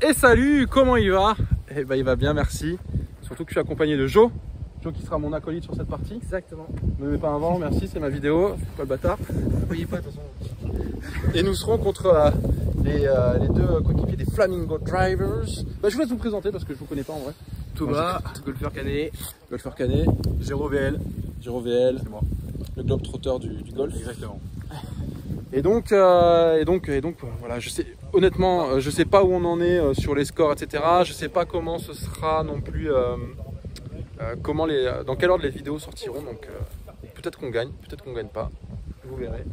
Et salut, comment il va? Eh ben il va bien, merci. Surtout que je suis accompagné de Joe. Joe qui sera mon acolyte sur cette partie. Exactement. Ne me mets pas un vent, merci, c'est ma vidéo. Je suis pas le bâtard. Ne voyez pas de toute façon. Et nous serons contre les deux coéquipiers des Flamingo Drivers. Bah, je vous laisse vous présenter parce que je vous connais pas en vrai. Thomas, golfeur canet. Golfeur canet. Géro VL. Géro VL. C'est moi. Le globe trotteur du golf. Exactement. Et donc, voilà, je sais, honnêtement, je sais pas où on en est sur les scores, etc. Je sais pas comment ce sera non plus, dans quel ordre les vidéos sortiront. Donc, peut-être qu'on gagne, peut-être qu'on gagne pas. Vous verrez.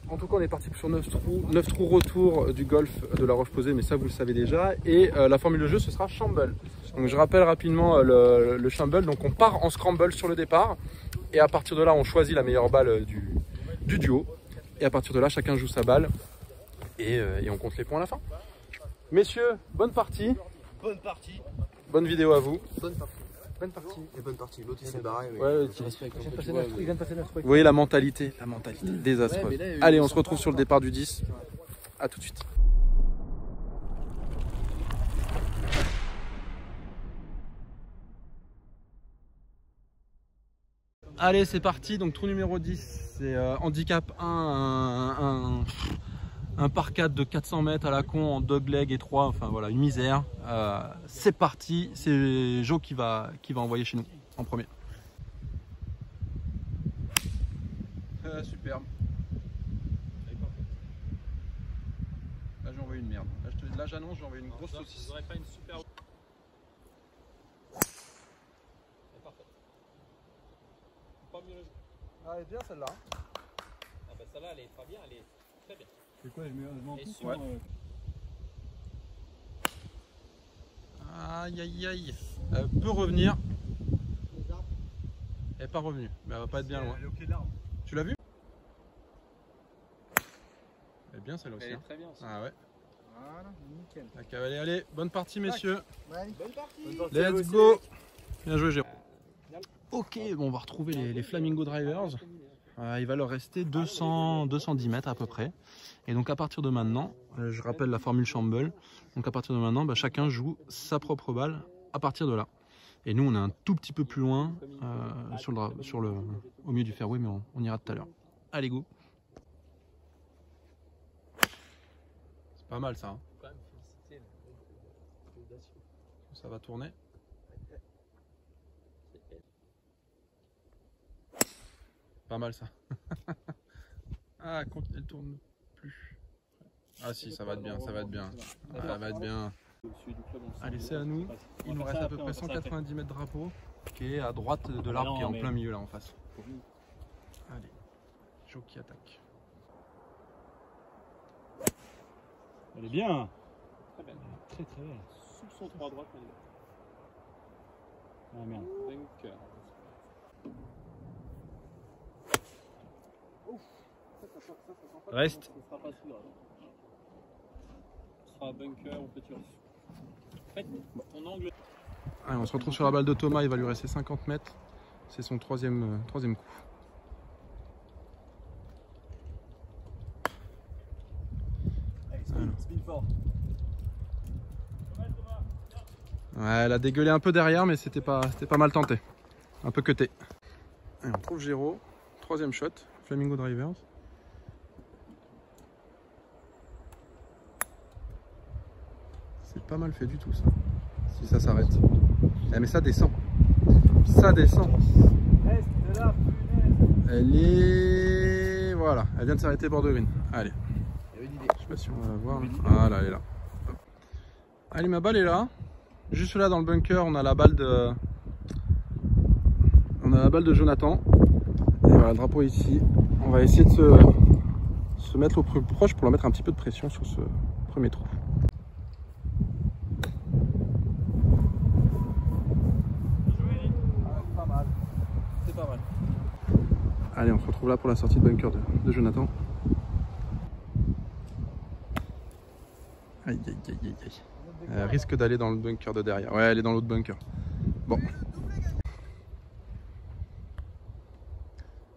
En tout cas, on est parti sur 9 trous retour du golf de la Roche-Posay, mais ça vous le savez déjà. Et la formule de jeu, ce sera Shamble. Donc, je rappelle rapidement le Shamble. Donc, on part en scramble sur le départ, et à partir de là, on choisit la meilleure balle du duo. Et à partir de là, chacun joue sa balle et on compte les points à la fin. Messieurs, bonne partie. Bonne partie. Bonne vidéo à vous. Bonne partie. Bonne partie. Et bonne partie. L'autre il s'est barré. Mais... Ouais, il vient de passer 9 trous. vous voyez la mentalité désastreuse. Ouais, là, allez, on se retrouve sur le départ du 10. A tout de suite. Allez, c'est parti. Donc, trou numéro 10. C'est handicap 1, un par 4 de 400 mètres à la con en dogleg et 3, enfin voilà, une misère. C'est parti, c'est Joe qui va envoyer chez nous en premier. Superbe. Là j'ai envoyé une merde. Là j'annonce, j'ai envoyé une grosse saucisse. Vous n'aurez pas une super... Pas mieux. Ah, elle est bien celle-là. Ah bah celle-là elle est pas bien, elle est très bien. C'est quoi, je mets en plus ouais. Aïe aïe aïe. Elle peut revenir. Elle n'est pas revenue, mais elle va pas être bien loin. Elle est au pied de l'arbre. Tu l'as vu? Elle est bien celle-là aussi. Elle est Hein. très bien aussi. Ah ouais. Voilà, nickel. La cavalier, allez, bonne partie messieurs. Bonne partie. Let's go. Bien joué Géraud. Ok, bon, on va retrouver les Flamingo Drivers. Il va leur rester 210 mètres à peu près. Et donc à partir de maintenant, je rappelle la formule Shamble. Donc à partir de maintenant, bah, chacun joue sa propre balle à partir de là. Et nous on est un tout petit peu plus loin au milieu du fairway, mais on ira tout à l'heure. Allez go. C'est pas mal ça. Hein. Ça va tourner. Pas mal ça. Ah, quand elle tourne plus. Ah si, ça va être bien, ça va être bien. Ça va être bien. Allez, c'est à nous. Il nous reste à peu près 190 mètres de drapeau, qui est à droite de l'arbre, qui est en plein milieu là en face. Allez, Joe qui attaque. Elle est bien. Très bien. Très très bien. Soupçon 3 droite, mais Ah merde. bunker. Reste. Ce sera pas sûr. Ce sera bunker ou petit russe. Faites ton angle. Allez, on se retrouve sur la balle de Thomas, il va lui rester 50 mètres. C'est son troisième coup. Ouais, elle a dégueulé un peu derrière, mais c'était pas mal tenté. Un peu cuté. Allez, on trouve Géraud. Troisième shot, Flamingo Drivers. C'est pas mal fait du tout ça. Si ça s'arrête. Eh, mais ça descend. Ça descend. Reste là, punaise. Elle est... Voilà, elle vient de s'arrêter bord de green. Allez. Je sais pas si on va la voir. Ah là, elle est là. Hop. Allez, ma balle est là. Juste là dans le bunker, on a la balle de... Jonathan. Et voilà, le drapeau est ici. On va essayer de se mettre au plus proche pour leur mettre un petit peu de pression sur ce premier trou. Pas mal. C'est pas mal. Allez, on se retrouve là pour la sortie de bunker de Jonathan. Aïe, aïe, aïe, aïe, aïe. Elle risque d'aller dans le bunker de derrière. Ouais, elle est dans l'autre bunker. Bon.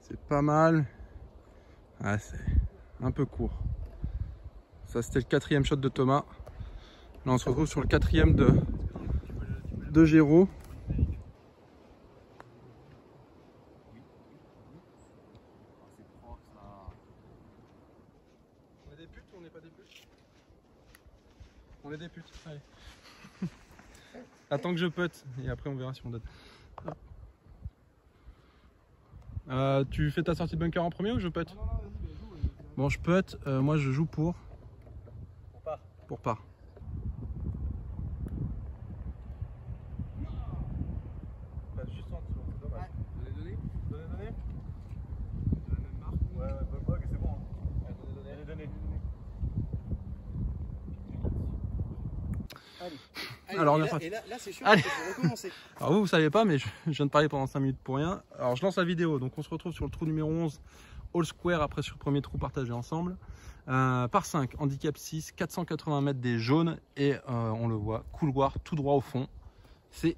C'est pas mal. Ah, c'est un peu court. Ça, c'était le quatrième shot de Thomas. Là, on se retrouve sur le quatrième de Géraud. On est des putes ou on n'est pas des putes? On est des putes, allez. Attends que je putte et après on verra si on donne. Tu fais ta sortie de bunker en premier ou je putte? Bon, je putte, moi je joue pour part. Pour part. Juste en dessous, c'est dommage. Donnez. Ouais, c'est bon. Donnez. Allez, Alors, on est là, parti. et là c'est sûr, Allez. il faut recommencer. Alors vous savez pas, mais je viens de parler pendant 5 minutes pour rien. Alors je lance la vidéo, donc on se retrouve sur le trou numéro 11, all square, après sur le premier trou partagé ensemble. Par 5, handicap 6, 480 mètres des jaunes et on le voit, couloir tout droit au fond. C'est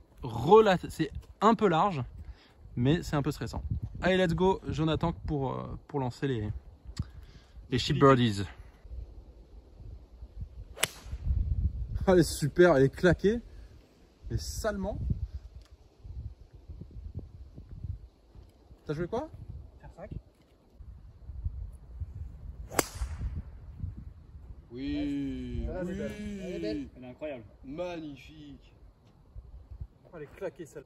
un peu large, mais c'est un peu stressant. Allez, let's go, Jonathan, pour lancer les Ship Birdies. Elle est super, elle est claquée, et salement. T'as joué quoi? Faire 5. Oui, Ah, elle est belle. Elle est belle. Elle est incroyable. magnifique. Elle est claquée celle.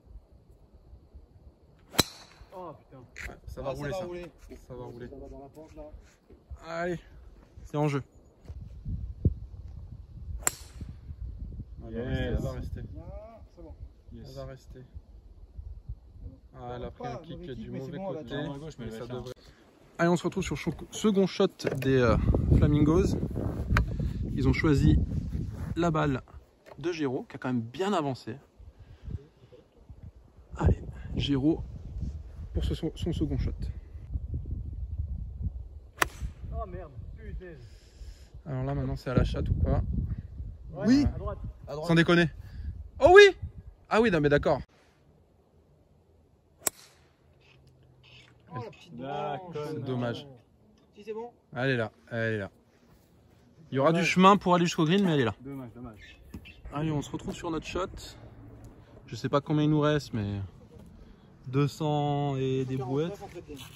Oh putain. Ça va rouler ça. Ça va rouler. Ça va dans la pente là. Allez, c'est en jeu. Elle va rester. C'est bon. Elle va rester. Ah, elle a pris un kick mauvais du kick, mais mauvais c'est bon, elle va côté. bien. À gauche, mais Mais elle ça va faire. devrait... Allez, on se retrouve sur le second shot des Flamingos. Ils ont choisi la balle de Géraud, qui a quand même bien avancé. Allez, Géraud pour son second shot. Oh merde, putain. Alors là, maintenant, c'est à la chatte ou pas? Ouais, Oui. à droite. Sans déconner. Oh oui! Ah oui, non mais d'accord. Oh la petite D'accord. branche. C'est dommage. Si c'est bon. Elle est là, elle est là. Il y aura du chemin pour aller jusqu'au green, mais elle est là. Dommage. Allez, on se retrouve sur notre shot. Je sais pas combien il nous reste, mais 200 et des brouettes.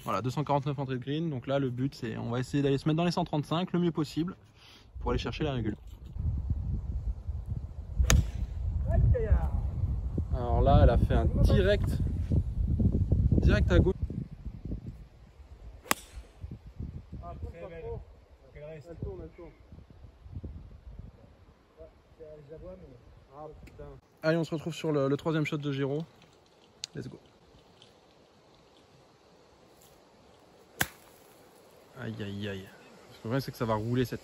Voilà, 249 entrées de green. Donc là, le but, c'est on va essayer d'aller se mettre dans les 135 le mieux possible pour aller chercher la régule. Alors là, elle a fait un direct à gauche. Ah, très belle. Elle tourne. Ouais, je la vois, mais. Ah putain. Allez, on se retrouve sur le troisième shot de Géraud. Let's go. Aïe aïe aïe. Le problème c'est que ça va rouler cette.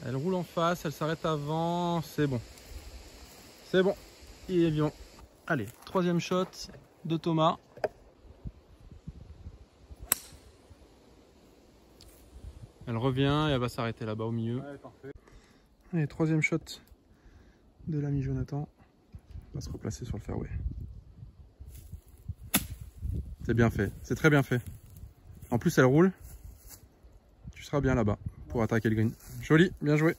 Elle roule en face, elle s'arrête avant. C'est bon. C'est bon. Il est vivant. Allez, troisième shot de Thomas. Elle revient et elle va s'arrêter là-bas au milieu. Ouais, parfait. Allez, troisième shot de l'ami Jonathan. On va se replacer sur le fairway. C'est bien fait, c'est très bien fait. En plus elle roule. Tu seras bien là-bas pour attaquer le green. Joli, bien joué.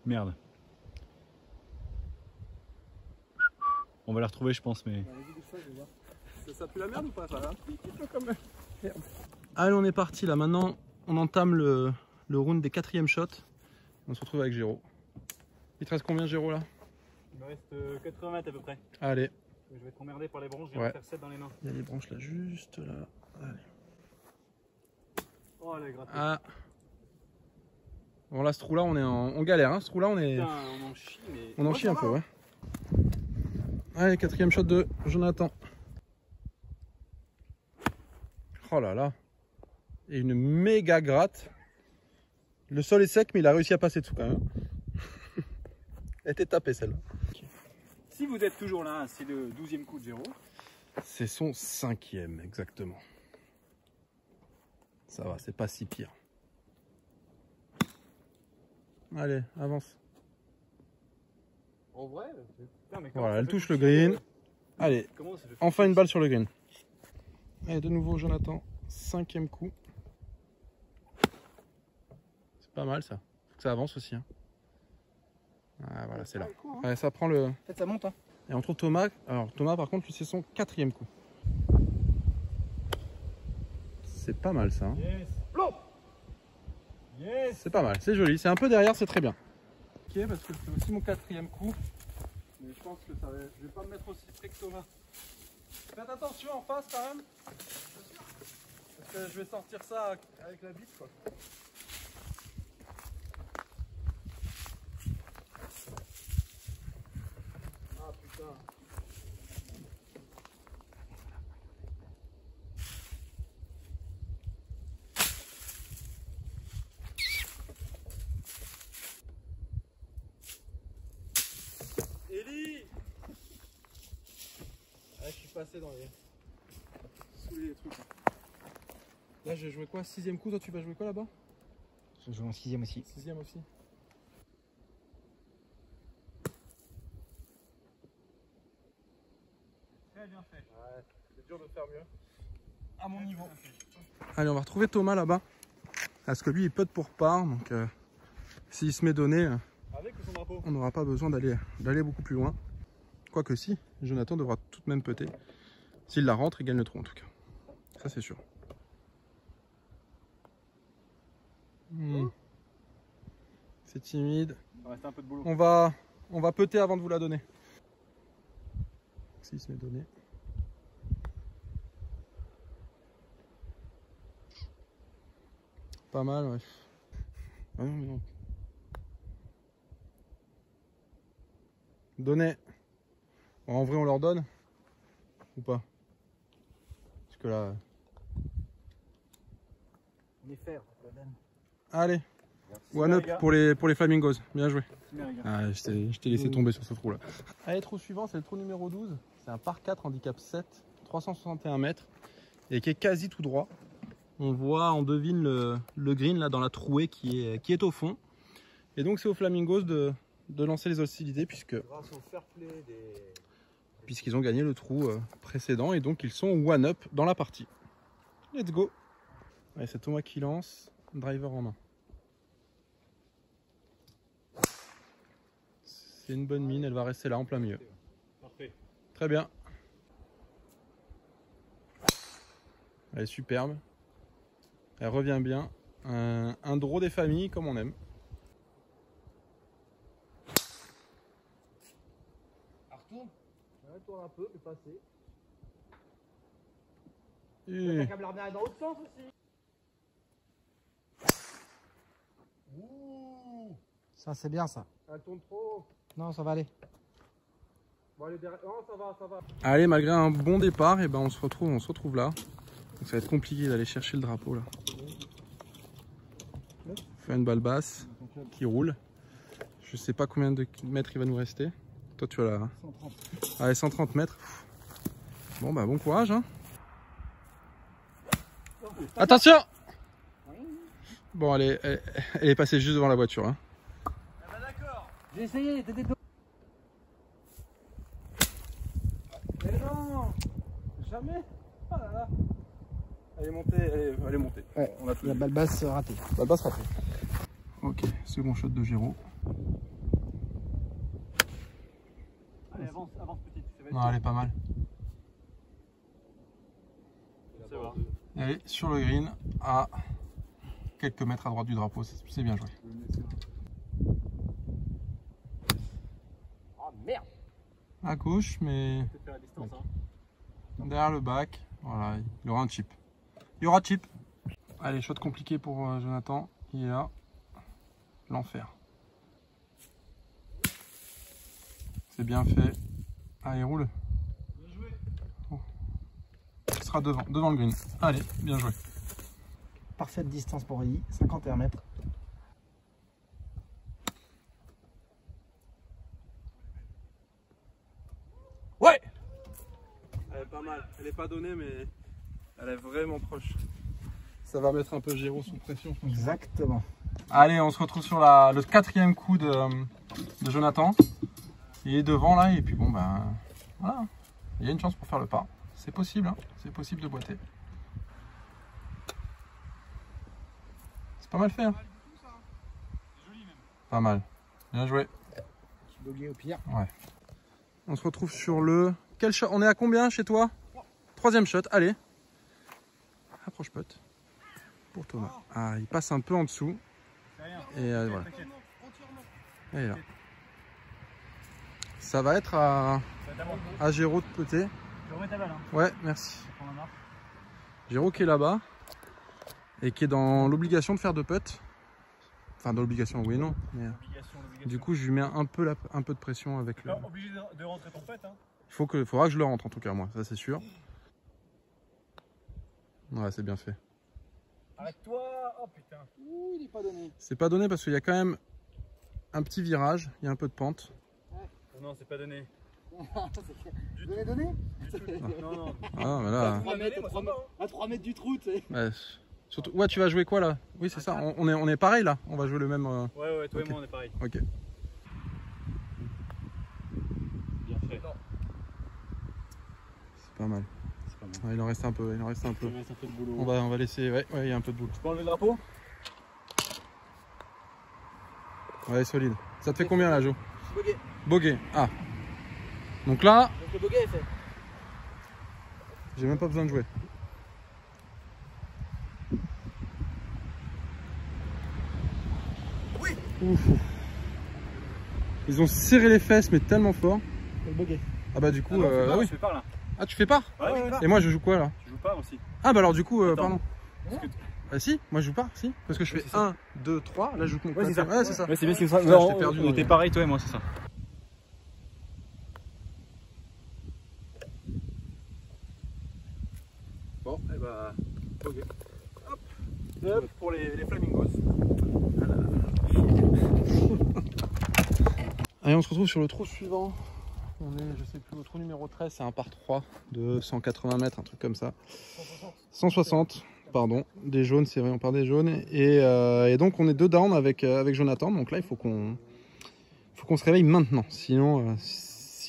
Merde. On va la retrouver, je pense, mais. Ça pue la merde ou pas ça là? Allez, on est parti là. Maintenant, on entame le round des 4e shots. On se retrouve avec Géraud. Il te reste combien, Géraud là? Il me reste 80 mètres à peu près. Allez, Je vais être emmerdé par les branches, je vais Ouais. en faire 7 dans les mains. il y a les branches là, juste là. Allez. Oh, elle est grattée. Ah. Bon là, ce trou là, on galère. Hein. Ce trou là, on Putain, on en chie, mais. en chie un peu, ouais. Allez, 4e shot de Jonathan. Oh là là. Et une méga gratte. Le sol est sec, mais il a réussi à passer dessous quand même. Elle était tapée celle-là. Si vous êtes toujours là, c'est le 12e coup de Géraud. C'est son 5e, exactement. Ça va, c'est pas si pire. Allez, avance. En vrai, Voilà, elle touche le green. Allez, enfin une balle sur le green. Et de nouveau Jonathan, 5e coup. C'est pas mal ça. Faut que ça avance aussi. Hein. Ah, voilà, c'est là. Ouais, ça prend le. En fait, ça monte. Hein. Et on trouve Thomas. Alors Thomas, par contre, lui, c'est son 4e coup. C'est pas mal ça. Hein. Yes. Yes. C'est pas mal, c'est joli. C'est un peu derrière, c'est très bien. Ok, parce que c'est aussi mon 4e coup. Mais je pense que ça va. Je vais pas me mettre aussi près que Thomas. Faites attention en face quand même. Parce que je vais sortir ça avec la bite quoi. Ah putain. Eli! Ah, je suis passé dans les. Sous les trucs. Là, j'ai joué quoi? 6e coup, toi tu vas jouer quoi là-bas? Je joue en 6e aussi. 6e aussi. Très bien fait. Ouais, c'est dur de faire mieux. À mon niveau. Allez, on va retrouver Thomas là-bas. Parce que lui, il putt pour part. Donc, s'il se met donné, Avec ou sans drapeau? on n'aura pas besoin d'aller beaucoup plus loin. Quoique si, Jonathan devra tout de même putter. S'il la rentre, il gagne le trou en tout cas. Ça, c'est sûr. C'est timide. Il va rester un peu de boulot. On va putter avant de vous la donner. S'il se met donné. Pas mal, ouais. Ah non, mais non. Donner. Bon, en vrai, on leur donne ou pas? Parce que là. On est faire. Allez. One up pour les Flamingos. Bien joué. Merci, Ah, je t'ai laissé tomber sur ce trou là. Allez, trou suivant, c'est le trou numéro 12. C'est un par 4 handicap 7, 361 mètres et qui est quasi tout droit. On voit, on devine le green là dans la trouée qui est au fond. Et donc c'est aux Flamingos de lancer les hostilités puisqu'ils ont gagné le trou précédent et donc ils sont one up dans la partie. Let's go. Allez, c'est Thomas qui lance, driver en main. C'est une bonne mine, elle va rester là en plein milieu. Parfait. Très bien. Elle est superbe. Elle revient bien. Un draw des familles comme on aime. Elle retourne. Elle tourne un peu, mais pas assez. Et... T'as qu'à me la remettre dans l'autre sens aussi. Ouh, Ça, c'est bien ça. elle tourne trop. Non, ça va aller. Bon, allez, derrière... Non, ça va. Allez, malgré un bon départ, et ben on se retrouve là. Donc, ça va être compliqué d'aller chercher le drapeau là. On fait une balle basse qui roule. Je sais pas combien de mètres il va nous rester. Toi tu as la... 130. Allez, 130 mètres. Bon bah bon courage hein. Attention! Bon elle est passée juste devant la voiture hein. J'ai essayé, t'étais de... Mais non! Jamais! Oh là là! Elle est montée, elle est montée. Ouais, on a tout la vu. balle basse ratée. Balle basse ratée. Ok, second shot de Giro. Allez, avance petite. Ça va être Non, elle est pas mal. Ça va. Elle est sur le green à quelques mètres à droite du drapeau, c'est bien joué. Oh merde! À gauche, mais Peut-être faire la distance. Hein. derrière le bac, voilà, il y aura un chip. Il y aura chip. Allez, shot compliqué pour Jonathan, il est là. L'enfer. C'est bien fait. Allez, roule. Bien joué. Oh. Il sera devant le green. Allez, bien joué. Parfaite distance pour I, 51 mètres. Ouais! Elle est pas mal. Elle est pas donnée, mais elle est vraiment proche. Ça va mettre un peu Giro sous pression, je pense. Exactement. Allez, on se retrouve sur le 4e coup de Jonathan. Il est devant là et puis bon ben voilà. Il y a une chance pour faire le pas. C'est possible, hein. C'est possible de boiter. C'est pas mal fait. Hein. Pas mal. Bien joué. Bogué au pire. Ouais. On se retrouve sur le... Quel shot? On est à combien chez toi? 3e shot, allez. Approche putt. Pour Thomas. Ah, il passe un peu en dessous. Et voilà. Et là. Ça va être à Géraud de côté. Je remets ta balle. Hein. Ouais, merci. Je prends la marque. Géraud qui est là-bas. Et qui est dans l'obligation de faire 2 putts. Enfin, dans l'obligation, oui et non. Mais... Du coup, je lui mets un peu de pression avec le... Obligé de rentrer ton putt. Hein. Faudra que je le rentre en tout cas, moi, ça c'est sûr. Ouais, c'est bien fait. Arrête-toi. Oh putain. Ouh, il est pas donné. C'est pas donné parce qu'il y a quand même un petit virage, il y a un peu de pente. Non, c'est pas donné. Donné. Non, non. Ah, mais là... À 3 mètres du trou, tu sais. Ouais, surtout... ouais, tu vas jouer quoi là? Oui, c'est ça, on est pareil là, on va jouer le même... Ouais, toi okay. et moi on est pareil. Ok. Bien fait. C'est pas mal. Ouais, il en reste un peu, Il reste un peu de boulot. On va laisser, ouais, il y a un peu de boule. Tu peux enlever le drapeau? Ouais, solide. Ça te fait combien là, Jo? Bogué. Bogué, ah. Donc là, Donc le bogué est fait. j'ai même pas besoin de jouer. Oui. Ouf. Ils ont serré les fesses, mais tellement fort. Le bogué. Ah bah du coup, Ah oui. je fais pas là. Ah, tu fais pas? Ouais. Et moi je joue quoi là? Tu joues pas aussi. Ah bah alors du coup, Attends. pardon. Parce que Bah si, moi je joue pas, si. Parce que je fais 1, 2, 3, là je joue mon Ouais, c'est ça. Ouais, c'est ça. Ouais, c'est bien ce que ça. Putain, je t'ai perdu dans On était le- pareil toi et moi, c'est ça. Bon, et bah, ok. Hop, pour les flamingos. Allez, on se retrouve sur le trou suivant. On est, je sais plus, au trou numéro 13, c'est un par 3 de 180 mètres, un truc comme ça. 160, pardon, des jaunes, c'est vrai, on part des jaunes. Et donc on est 2 down avec Jonathan, donc là il faut qu'on se réveille maintenant, sinon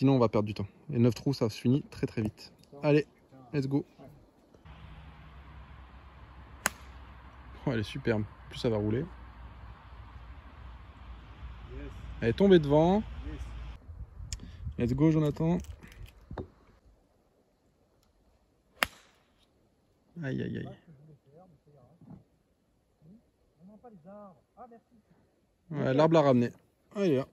on va perdre du temps. Et 9 trous, ça se finit très très vite. Allez, let's go. Oh, elle est superbe, plus ça va rouler. Elle est tombée devant. Let's go Jonathan. Aïe aïe aïe. Ouais, l'arbre l'a ramené. Allez là.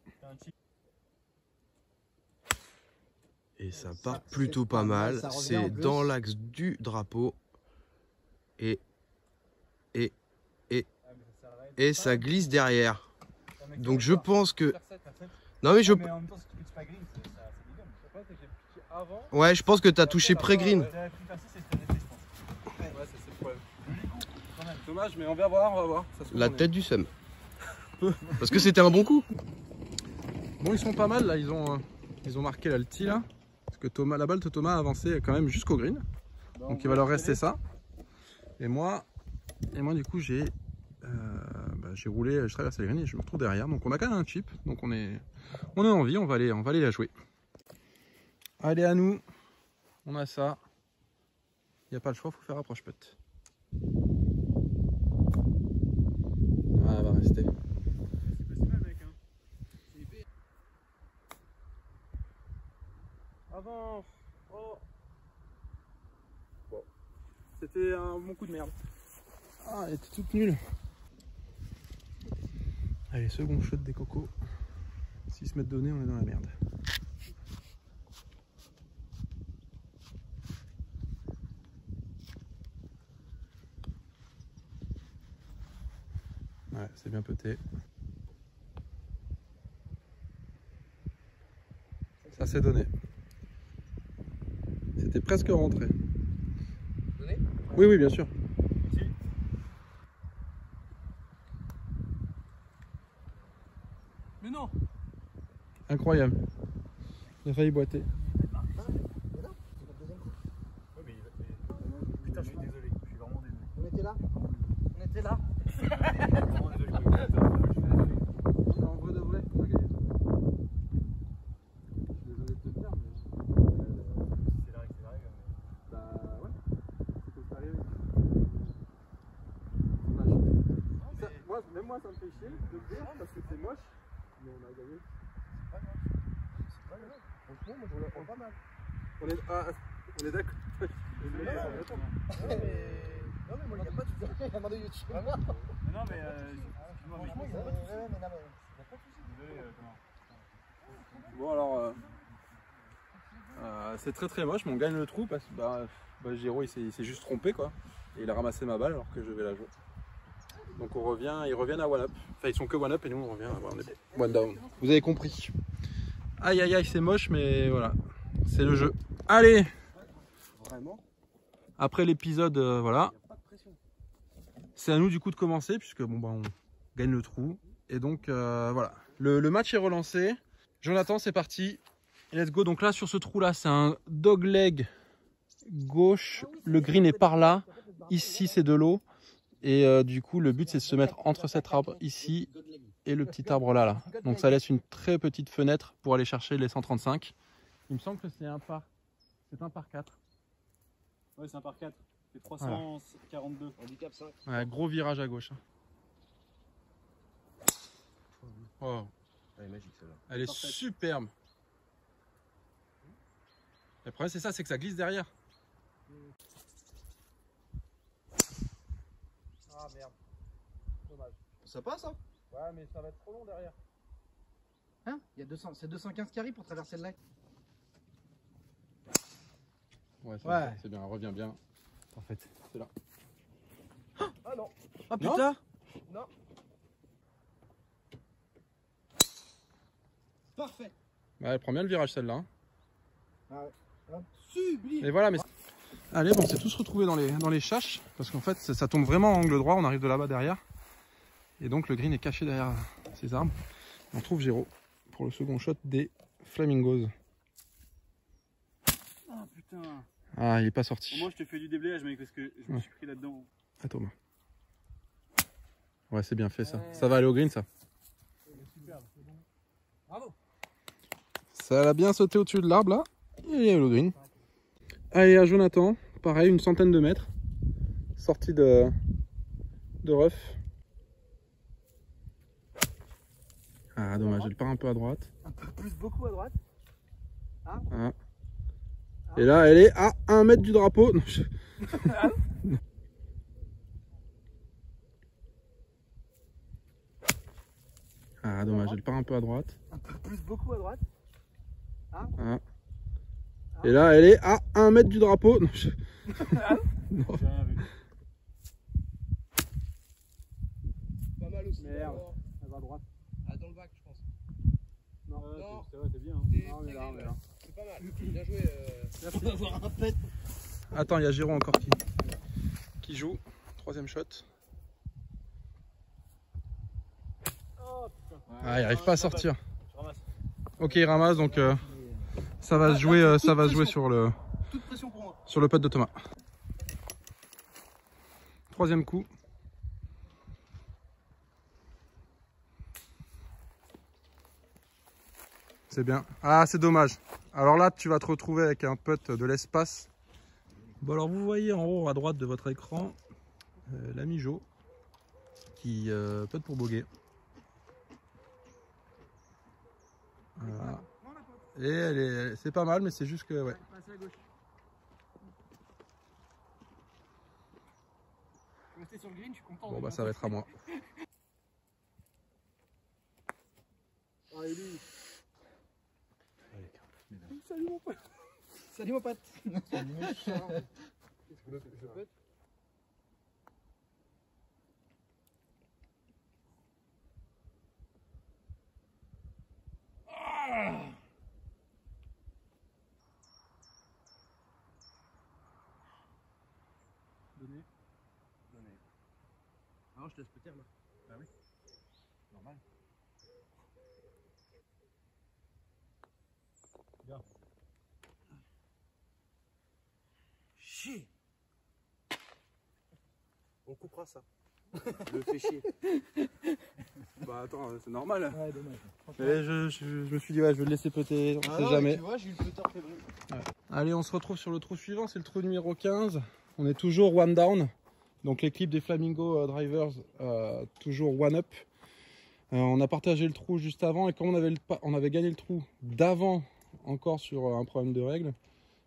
Et ça part plutôt pas mal. ça revient en C'est plus. dans l'axe du drapeau. Et ça glisse derrière. Donc je pense que... Non mais je... Mais en même temps, si tu pitches pas green, ça dégomme. Ouais, je pense que t'as touché pré-green. T'aurais pu passer, c'est ce que je pense. Ouais, ça c'est le problème. Dommage, mais on va voir. Ça se trouve, La on est- tête du seum. Parce que c'était un bon coup. Bon, ils sont pas mal là, ils ont marqué là le tee là. Parce que Thomas, la balle de Thomas a avancé quand même jusqu'au green. Donc il va leur rester ça. Et moi du coup j'ai roulé, je traverse les green et je me retrouve derrière. Donc on a quand même un chip. Donc on est en vie, on va aller la jouer. Allez à nous. On a ça. Il n'y a pas le choix, il faut faire approche putt. Ah, elle va rester. Avance. Oh. Bon. C'était un bon coup de merde. Ah, elle était toute nulle. Allez, second shot des cocos. 6 mètres donné, on est dans la merde. Ouais, c'est bien pété. Ça s'est donné. C'était presque rentré. Donné? Oui, oui, bien sûr. Mais non. Incroyable. Il a failli boiter. Putain, je suis désolé. Je suis vraiment désolé. On était là. On était là. Vraiment désolé. En vrai de vrai, on a gagné. moi ça me fait chier de le dire parce que c'est moche, mais on a gagné. C'est pas grave. Franchement, moi je le prends pas mal. On est d'accord. Non, mais moi, il n'y a pas de soucis. Il y a un de YouTube. Non, mais excuse-moi, mais Franchement, il n'y a pas de soucis. Mais non, mais il n'y a pas de soucis. désolé, Bon alors, c'est très très moche, mais on gagne le trou parce que Giro il s'est juste trompé quoi. Et il a ramassé ma balle alors que je vais la jouer. Donc ils reviennent à one up. Enfin ils sont que one up et nous on revient à one down. Vous avez compris. Aïe aïe aïe c'est moche mais voilà. C'est le jeu. Allez. Vraiment? Après l'épisode voilà. C'est à nous du coup de commencer puisque bon on gagne le trou. Et donc voilà. Le match est relancé. Jonathan c'est parti. Let's go. Donc là sur ce trou là c'est un dog leg gauche. Le green est par là. Ici c'est de l'eau. Et du coup le but c'est de se mettre entre cet arbre ici et le petit arbre là. Donc ça laisse une très petite fenêtre pour aller chercher les 135. Il me semble que c'est un par 4. Ouais, c'est un par 4. C'est 342. Handicap 5. Ouais, gros virage à gauche. Oh. Elle est magique celle-là. Elle est Parfait. superbe. Le problème c'est ça, c'est que ça glisse derrière. Ah merde. Dommage. Ça passe hein? Ouais mais ça va être trop long derrière. Hein? Il y a 200, c'est 215 carrés pour traverser le lac. Ouais, Ouais. c'est bien, reviens bien. En fait, c'est là. Ah non. Ah putain. Non. Parfait. Ouais, elle prend bien le virage celle-là. Hein. Ah ouais. Sublime. Et voilà, mais... Allez, bon, on s'est tous retrouvés dans les chaches, parce qu'en fait, ça tombe vraiment en angle droit, on arrive de là-bas derrière. Et donc, le green est caché derrière ces arbres. On trouve Giro pour le second shot des Flamingos. Ah putain. Ah, il est pas sorti. Moi je te fais du déblayage mec parce que je me suis pris là-dedans. À Thomas. Ouais, c'est bien fait ça. Ça va aller au green, ça. Bravo. Ça a bien sauté au-dessus de l'arbre, là. Et il y a le green. Allez, à Jonathan. Pareil, une centaine de mètres. Sortie de rough. Ah, dommage, elle part un peu à droite. Un peu plus, beaucoup à droite. Ah. Et là, elle est à 1 mètre du drapeau. Non, Ah, dommage, elle part un peu à droite. Un peu plus, beaucoup à droite. Ah. Et là, elle est à 1 mètre du drapeau. Non, Non. J'ai rien vu. Pas mal aussi. Merde. Elle va à droite. Ah, dans le bac, je pense. Non, Non. c'est vrai, t'es bien. Hein. Non, on est là, on est là. C'est pas mal. Bien joué. Merci. On va avoir un pet. Attends, il y a Giro encore qui joue. Troisième shot. Oh putain. Ah, il arrive pas à sortir. Je ramasse. Ok, il ramasse, donc ça va se jouer, sur le Toute pression pour moi. putt de Thomas. Troisième coup. C'est bien. Ah, c'est dommage. Alors là, tu vas te retrouver avec un putt de l'espace. Bon, alors vous voyez en haut à droite de votre écran l'ami Jo qui putt pour bogey. Voilà. Et c'est pas mal, mais c'est juste que ouais. Rester sur le green, je suis content. Bon bah ça va être à moi. Salut mon pote. Salut mon pote. Donné. Non, je te laisse peut-être là. Bah oui. Normal. Bien. Chier. On coupera ça. Je le fais chier. Bah attends, c'est normal. Ouais, dommage. Mais je me suis dit ouais, je vais le laisser péter, on sait jamais. Tu vois, j'ai eu le putter fait bon. Allez, on se retrouve sur le trou suivant, c'est le trou numéro 15. On est toujours one down. Donc l'équipe des Flamingo Drivers, toujours one up. On a partagé le trou juste avant et comme on avait gagné le trou d'avant encore sur un problème de règles,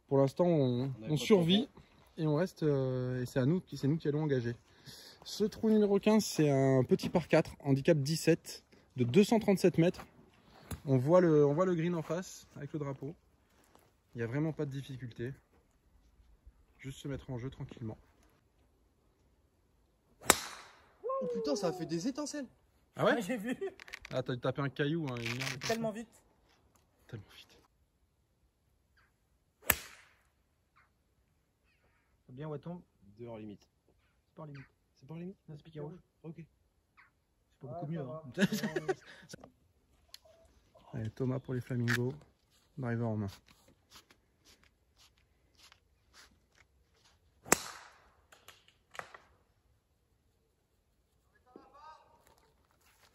pour l'instant on survit et on reste et c'est nous qui allons engager. Ce trou numéro 15, c'est un petit par 4, handicap 17 de 237 mètres. On voit le green en face avec le drapeau. Il n'y a vraiment pas de difficulté. Juste se mettre en jeu tranquillement. Oh putain, ça a fait des étincelles. Ah ouais? J'ai vu. Ah, t'as tapé un caillou, hein, une merde. Tellement vite. Tellement vite. Faut bien où elle tombe. Dehors limite. C'est pas en limite. C'est pas en limite? Non, c'est piqué rouge. Ok. C'est pas beaucoup mieux. Hein. Allez, Thomas pour les Flamingos. Driver en main.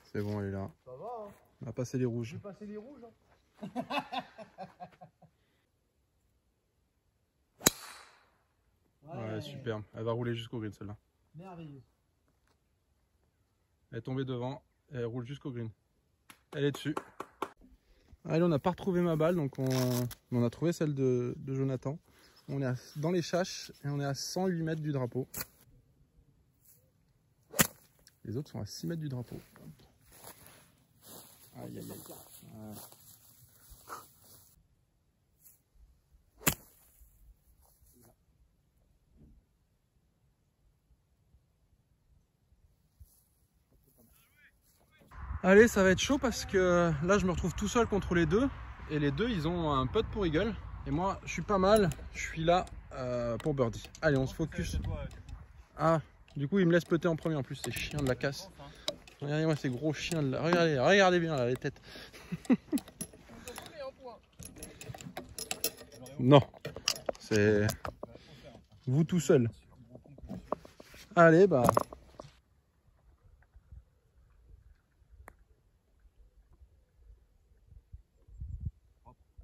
C'est bon, elle est là. Ça va, hein. On a passé les rouges. J'ai passé les rouges. Hein. Ouais, super. Elle va rouler jusqu'au green celle-là. Merveilleux. Elle est tombée devant et elle roule jusqu'au green. Elle est dessus. Allez, on n'a pas retrouvé ma balle, donc on a trouvé celle de Jonathan. On est dans les chaches et on est à 108 mètres du drapeau. Les autres sont à 6 mètres du drapeau. Aïe aïe aïe. Ouais. Allez, ça va être chaud parce que là je me retrouve tout seul contre les deux. Et les deux ils ont un putt pour eagle. Et moi je suis pas mal, je suis là pour birdie. Allez, on se focus. Ah, du coup il me laisse putter en premier en plus, ces chiens de la casse. Regardez-moi ces gros chiens de la... Regardez bien là, les têtes. Non, c'est vous tout seul. Allez, bah...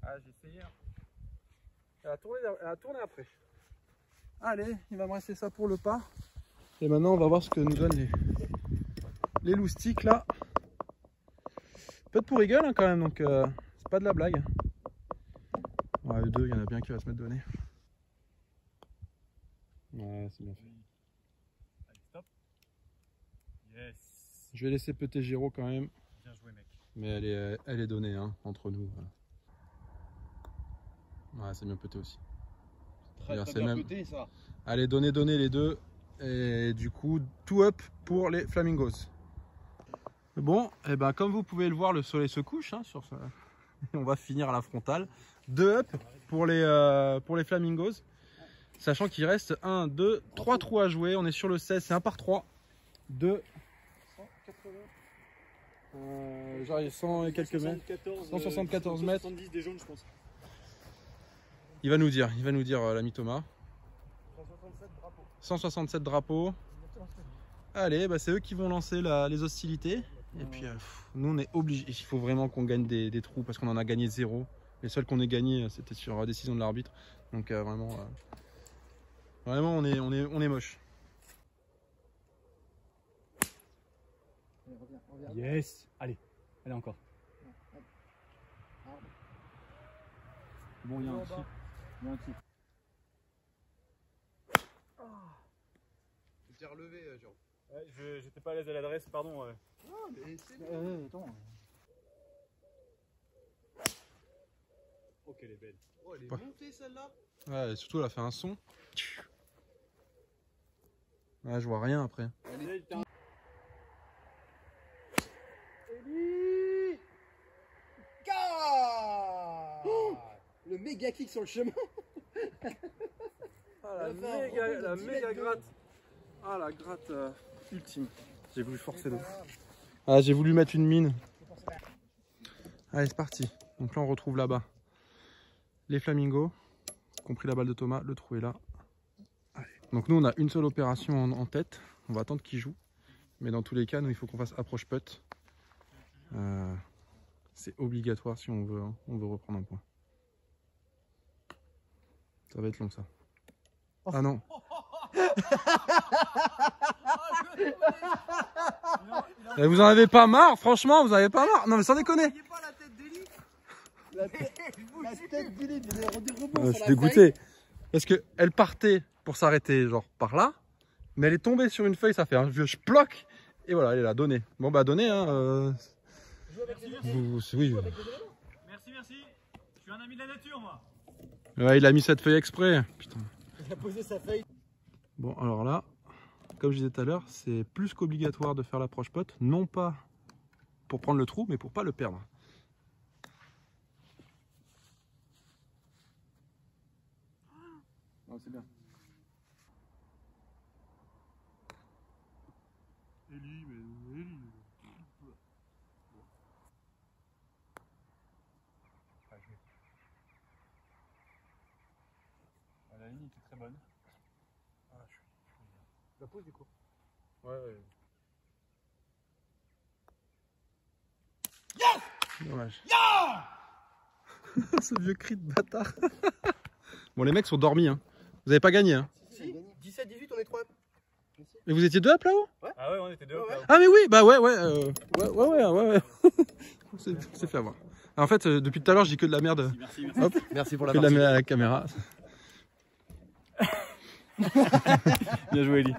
Ah, j'ai essayé. Elle a tourné après. Allez, il va me rester ça pour le pas. Et maintenant, on va voir ce que nous donnent les loustiques là. Peut-être pour eagle hein, quand même, donc c'est pas de la blague. Ouais, eux deux, il y en a bien qui va se mettre donné. Ouais, c'est bien fait. Allez, stop. Yes. Je vais laisser péter Giro quand même. Bien joué, mec. Mais elle est donnée hein, entre nous. Ouais, c'est bien pété aussi. Très c'est bien même... pété, ça. Allez, donner les deux. Et du coup, tout up pour les Flamingos. Bon, et ben comme vous pouvez le voir, le soleil se couche hein, sur ça. On va finir à la frontale. 2 up pour les Flamingos. Sachant qu'il reste 1, 2, 3 trous à jouer. On est sur le 16, c'est un par 3. 2. 180. Genre il y a 100 et quelques mètres. 174 mètres. 170 des jaunes, je pense. Il va nous dire l'ami Thomas. 167 drapeaux. Allez, bah c'est eux qui vont lancer les hostilités. Et puis nous on est obligés. Il faut vraiment qu'on gagne des trous parce qu'on en a gagné 0. Les seuls qu'on ait gagné c'était sur décision de l'arbitre. Donc vraiment on est moche. Yes. Allez, allez encore. Bon, il y a un chip. Il y a un chip. Tu t'es relevé, Jérôme. Ouais, j'étais pas à l'aise à l'adresse, pardon. Ah, mais c'est Attends. Oh, qu'elle est belle. Oh, elle est Ouais. montée celle-là. Ouais, et surtout elle a fait un son. Ouais, je vois rien après. Eli Le méga kick sur le chemin. Ah, la méga gratte. Ah, la gratte ultime. J'ai voulu forcer l'eau. Ah, j'ai voulu mettre une mine. Allez, c'est parti. Donc là, on retrouve là-bas les Flamingos, compris la balle de Thomas. Le trou est là. Allez. Donc nous, on a une seule opération en tête. On va attendre qu'il joue. Mais dans tous les cas, nous, il faut qu'on fasse approche putt. C'est obligatoire si on veut reprendre un point. Ça va être long, ça. Ah non. Et vous en avez pas marre, franchement, vous en avez pas marre? Non mais sans déconner. La tête d'Ili, il Je suis dégoûté. Parce qu'elle partait pour s'arrêter genre par là, mais elle est tombée sur une feuille, ça fait un vieux sploc. Et voilà, elle est là, donnée. Bon bah donnée, hein. Oui. Merci, merci. Je suis un ami de la nature, moi. Ouais, il a mis cette feuille exprès. Putain. Il a posé sa feuille. Bon, alors là, comme je disais tout à l'heure, c'est plus qu'obligatoire de faire l'approche pote, non pas pour prendre le trou, mais pour pas le perdre. Non, c'est bien. La ligne était très bonne. La pose du coup. Ouais. Dommage. Ce vieux cri de bâtard. Bon, les mecs sont dormis, hein. Vous avez pas gagné, hein. Si, 17-18, on est 3 up. Et vous étiez deux up là-haut? Ah ouais, on était deux. Ouais. Ah mais oui, bah ouais. C'est fait avoir. En fait, depuis tout à l'heure, je dis que de la merde. Merci. Hop, Merci pour la que de la merde à la caméra. Bien joué, Eli.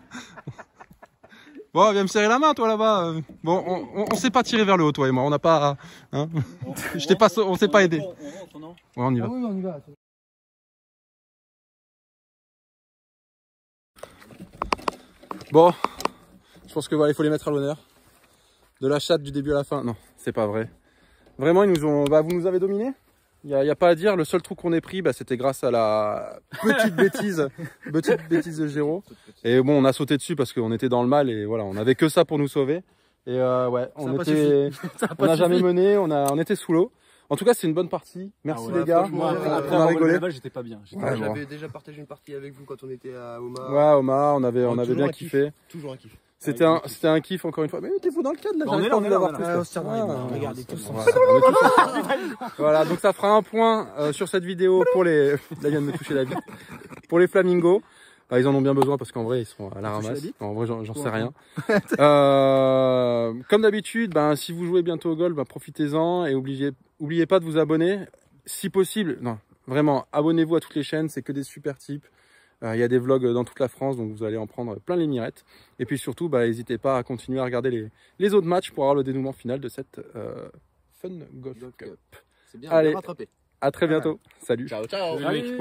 Bon, viens me serrer la main, toi, là-bas. Bon, on s'est pas tiré vers le haut, toi et moi. On n'a pas... Hein, on s'est pas aidé. On rentre, non? Ouais, on y va. Ah oui, on y va. Bon, je pense que voilà, il faut les mettre à l'honneur. De la chatte du début à la fin. Non, c'est pas vrai. Vraiment, ils nous ont... Bah, vous nous avez dominés. Il n'y a pas à dire. Le seul trou qu'on ait pris, bah, c'était grâce à la petite bêtise de Géraud. Et bon, on a sauté dessus parce qu'on était dans le mal et voilà, on avait que ça pour nous sauver. Et ouais, on n'a jamais mené, on était sous l'eau. En tout cas, c'est une bonne partie. Merci les gars. Moi, on après a rigolé. j'étais pas bien. Ouais, J'avais déjà partagé une partie avec vous quand on était à Oma. Ouais, Omar, on avait bien kiffé. Toujours un kiff. C'était un kiff encore une fois. Mais mettez-vous dans le cadre là, j'arrive pas envie d'avoir plus. Regardez tous. Voilà, donc ça fera un point sur cette vidéo pour les... Là, vient de me toucher la bite. Pour les flamingos. Bah, ils en ont bien besoin parce qu'en vrai, ils sont à la ramasse. En vrai, j'en sais rien. Comme d'habitude, ben, si vous jouez bientôt au golf, ben, profitez-en et oubliez pas de vous abonner. Si possible, non, vraiment, abonnez-vous à toutes les chaînes. C'est que des super types. Il y a des vlogs dans toute la France, donc vous allez en prendre plein les mirettes. Et puis surtout, bah, n'hésitez pas à continuer à regarder les autres matchs pour avoir le dénouement final de cette Fun Golf Cup. C'est bien, allez, rattrapé. à très bientôt. Salut. Ciao, ciao. Ouais.